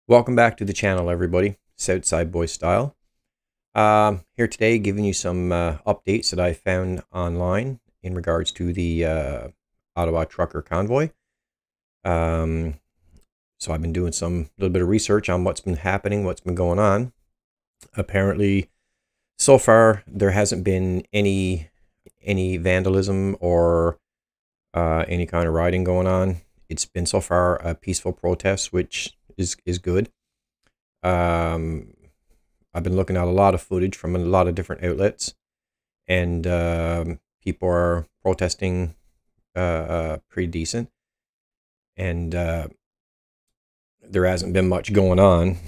Welcome back to the channel, everybody. Southside Boy Style. Here today giving you some updates that I found online in regards to the Ottawa trucker convoy. So I've been doing some little bit of research on what's been happening, what's been going on. Apparently, so far, there hasn't been any vandalism or any kind of rioting going on. It's been so far a peaceful protest, which is good. I've been looking at a lot of footage from a lot of different outlets, and people are protesting pretty decent, and there hasn't been much going on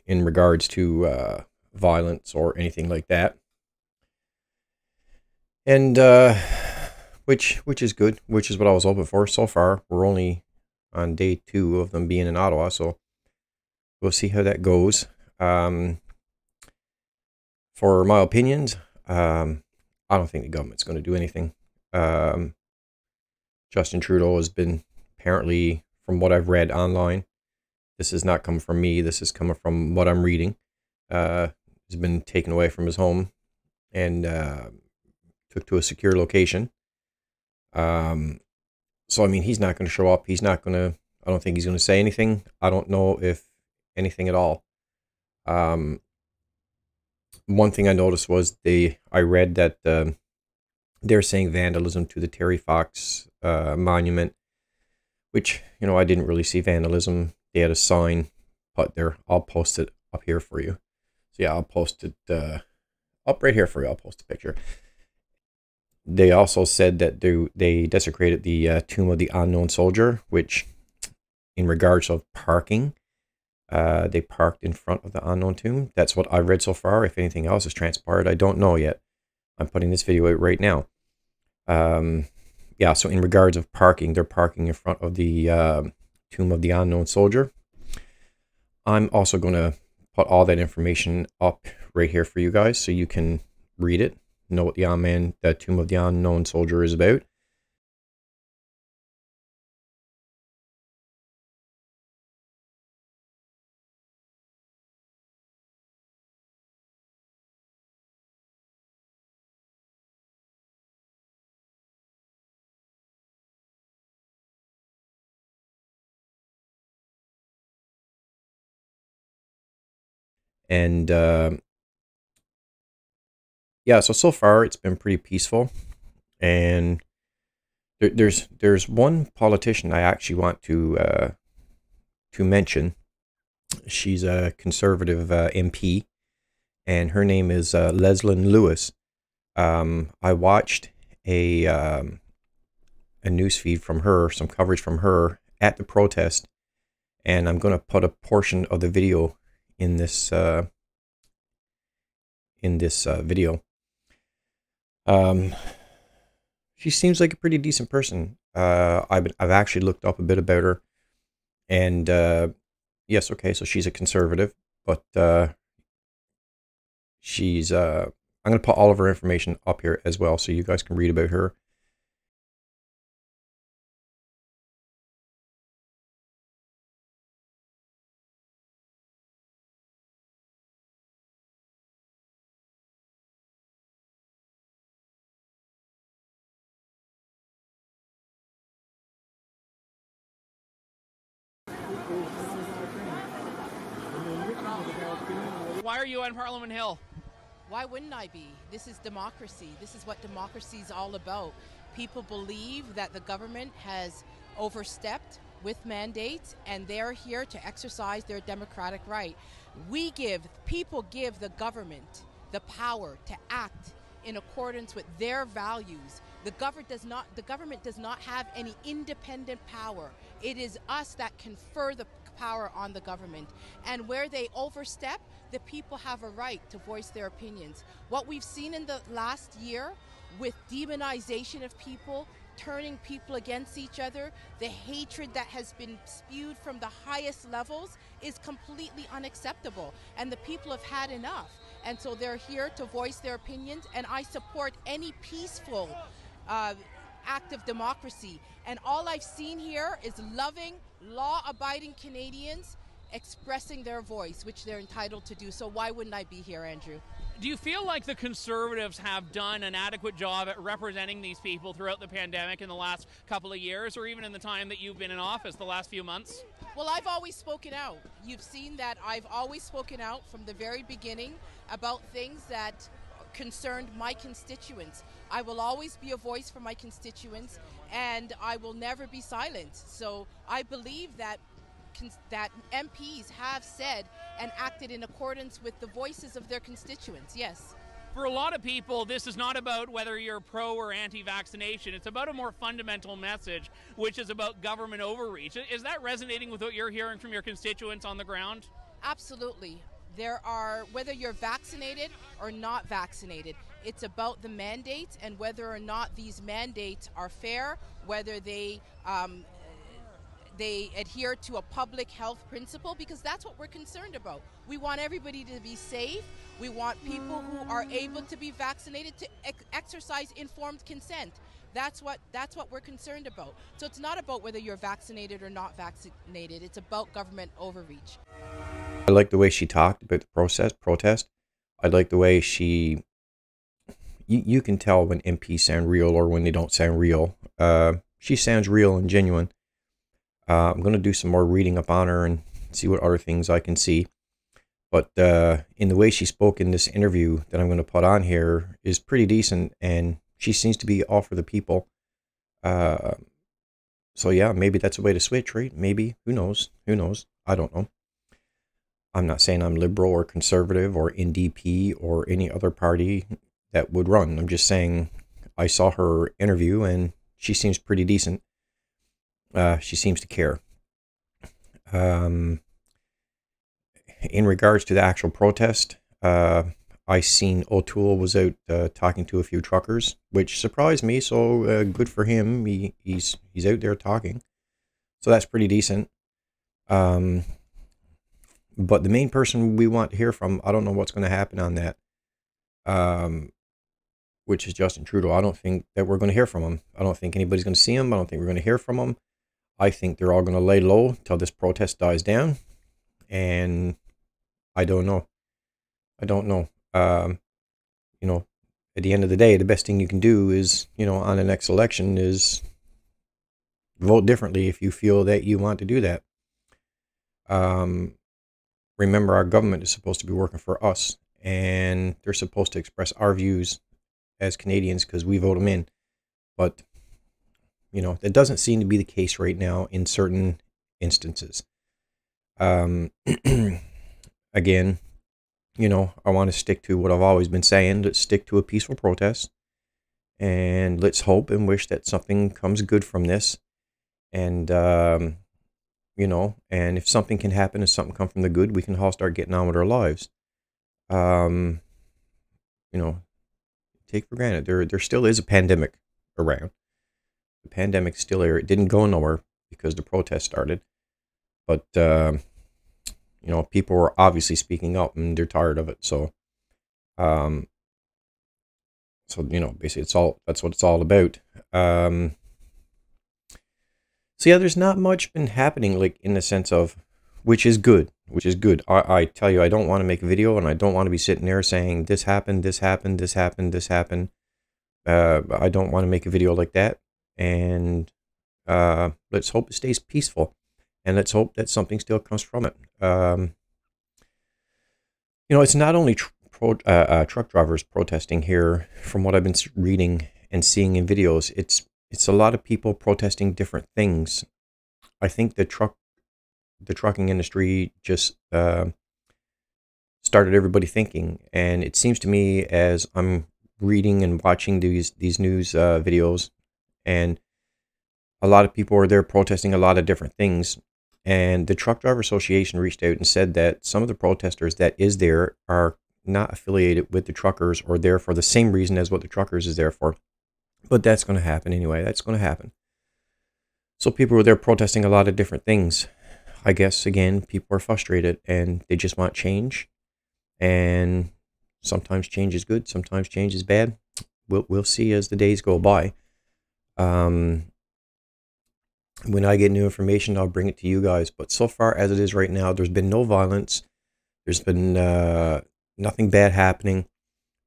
in regards to violence or anything like that, and which is good, which is what I was hoping for. So far, we're only on day 2 of them being in Ottawa, so we'll see how that goes. For my opinions, I don't think the government's going to do anything. Justin Trudeau has been, apparently, from what I've read online, this is not coming from me, this is coming from what I'm reading, has been taken away from his home and took to a secure location. So, I mean, he's not going to show up. He's not going to, I don't think he's going to say anything. I don't know if anything at all. One thing I noticed was I read that they're saying vandalism to the Terry Fox monument, which, you know, I didn't really see vandalism. They had a sign put there. I'll post it up here for you. So yeah, I'll post it up right here for you. I'll post a picture. They also said that they desecrated the tomb of the unknown soldier, which, in regards of parking, they parked in front of the unknown tomb. That's what I've read so far. If anything else has transpired, I don't know yet. I'm putting this video out right now. Yeah, so in regards of parking, they're parking in front of the tomb of the unknown soldier. I'm also going to put all that information up right here for you guys so you can read it, know what the tomb of the unknown soldier is about. And yeah, so far it's been pretty peaceful. And there's one politician I actually want to mention. She's a conservative MP, and her name is Leslyn Lewis. I watched a news feed from her, some coverage from her at the protest, and I'm going to put a portion of the video in this video. She seems like a pretty decent person. I've actually looked up a bit about her, and yes, okay, so she's a conservative, but she's I'm going to put all of her information up here as well, so you guys can read about her. Why are you on Parliament Hill? Why wouldn't I be? This is democracy. This is what democracy is all about. People believe that the government has overstepped with mandates, and they're here to exercise their democratic right. People give the government the power to act in accordance with their values. The government does not have any independent power. It is us that confer the power on the government. And where they overstep, the people have a right to voice their opinions. What we've seen in the last year with demonization of people, turning people against each other, the hatred that has been spewed from the highest levels is completely unacceptable. And the people have had enough. And so they're here to voice their opinions, and I support any peaceful act of democracy. And all I've seen here is loving, law-abiding Canadians expressing their voice, which they're entitled to do. So why wouldn't I be here, Andrew? Do you feel like the Conservatives have done an adequate job at representing these people throughout the pandemic in the last couple of years, or even in the time that you've been in office, the last few months? Well, I've always spoken out. You've seen that I've always spoken out from the very beginning about things that concerned my constituents. I will always be a voice for my constituents, and I will never be silent. So I believe that MPs have said and acted in accordance with the voices of their constituents, yes. For a lot of people, this is not about whether you're pro or anti-vaccination. It's about a more fundamental message, which is about government overreach. Is that resonating with what you're hearing from your constituents on the ground? Absolutely. Whether you're vaccinated or not vaccinated, it's about the mandates and whether or not these mandates are fair, whether they adhere to a public health principle, because that's what we're concerned about. We want everybody to be safe. We want people who are able to be vaccinated to exercise informed consent. That's what we're concerned about. So it's not about whether you're vaccinated or not vaccinated. It's about government overreach. I like the way she talked about the protest. I like the way you can tell when MPs sound real or when they don't sound real. She sounds real and genuine. I'm going to do some more reading up on her and see what other things I can see. But in the way she spoke in this interview that I'm going to put on here is pretty decent, and she seems to be all for the people. So yeah, maybe that's a way to switch, right? Maybe. Who knows? Who knows? I don't know. I'm not saying I'm liberal or conservative or NDP or any other party that would run. I'm just saying I saw her interview and she seems pretty decent. She seems to care. In regards to the actual protest, I seen O'Toole was out talking to a few truckers, which surprised me. So good for him. He's out there talking, so that's pretty decent. But the main person we want to hear from, I don't know what's going to happen on that. Which is Justin Trudeau. I don't think that we're going to hear from him. I don't think anybody's going to see him. I don't think we're going to hear from him. I think they're all going to lay low till this protest dies down. And I don't know. I don't know. You know, at the end of the day, the best thing you can do is, you know, on the next election is vote differently if you feel that you want to do that. Remember, our government is supposed to be working for us, and they're supposed to express our views as Canadians because we vote them in. But, you know, that doesn't seem to be the case right now in certain instances. Again, you know, I want to stick to what I've always been saying. Let's stick to a peaceful protest, and let's hope and wish that something comes good from this. And, you know, and if something can happen and something come from the good, we can all start getting on with our lives. You know, take for granted there still is a pandemic around. The pandemic's still here. It didn't go nowhere because the protest started. But, you know, people were obviously speaking up and they're tired of it. So, you know, basically that's what it's all about. So yeah, there's not much been happening, like, in the sense of, which is good. I tell you, I don't want to make a video, and I don't want to be sitting there saying this happened, this happened, this happened, this happened. I don't want to make a video like that. And let's hope it stays peaceful, and let's hope that something still comes from it. You know, it's not only truck drivers protesting here. From what I've been reading and seeing in videos, it's a lot of people protesting different things. I think the trucking industry just started everybody thinking, and it seems to me, as I'm reading and watching these news videos, and a lot of people are there protesting a lot of different things. And the Truck Driver Association reached out and said that some of the protesters that is there are not affiliated with the truckers or there for the same reason as what the truckers is there for. But that's going to happen anyway. That's going to happen. So people were there protesting a lot of different things. I guess, again, people are frustrated and they just want change. And sometimes change is good. Sometimes change is bad. We'll see as the days go by. When I get new information, I'll bring it to you guys. But so far, as it is right now, there's been no violence. There's been nothing bad happening.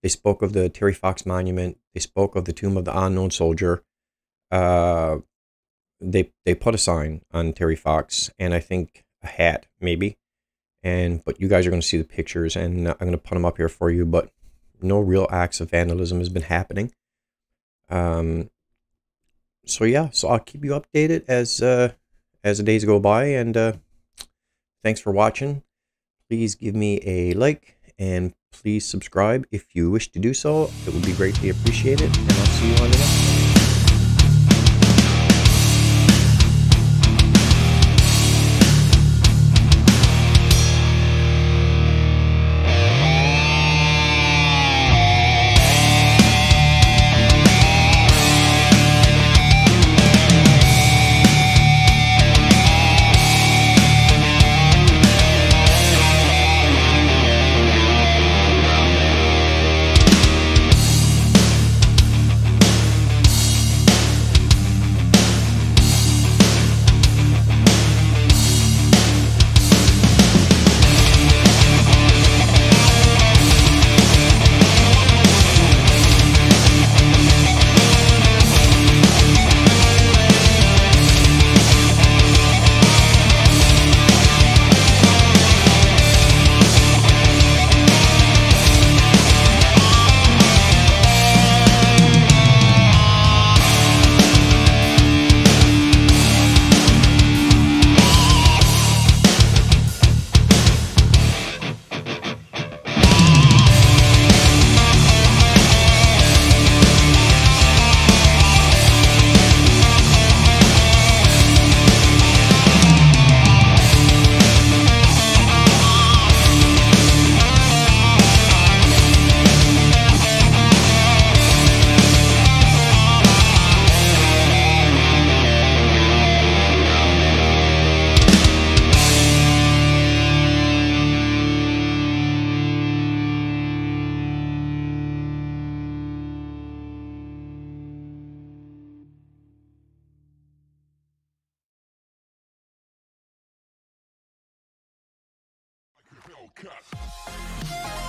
They spoke of the Terry Fox Monument. They spoke of the Tomb of the Unknown Soldier. They put a sign on Terry Fox, and I think a hat, maybe. But you guys are going to see the pictures, and I'm going to put them up here for you. But no real acts of vandalism has been happening. So yeah, so I'll keep you updated as the days go by, and thanks for watching. Please give me a like, and please subscribe if you wish to do so. It would be greatly appreciated, and I'll see you on the next one. Cut.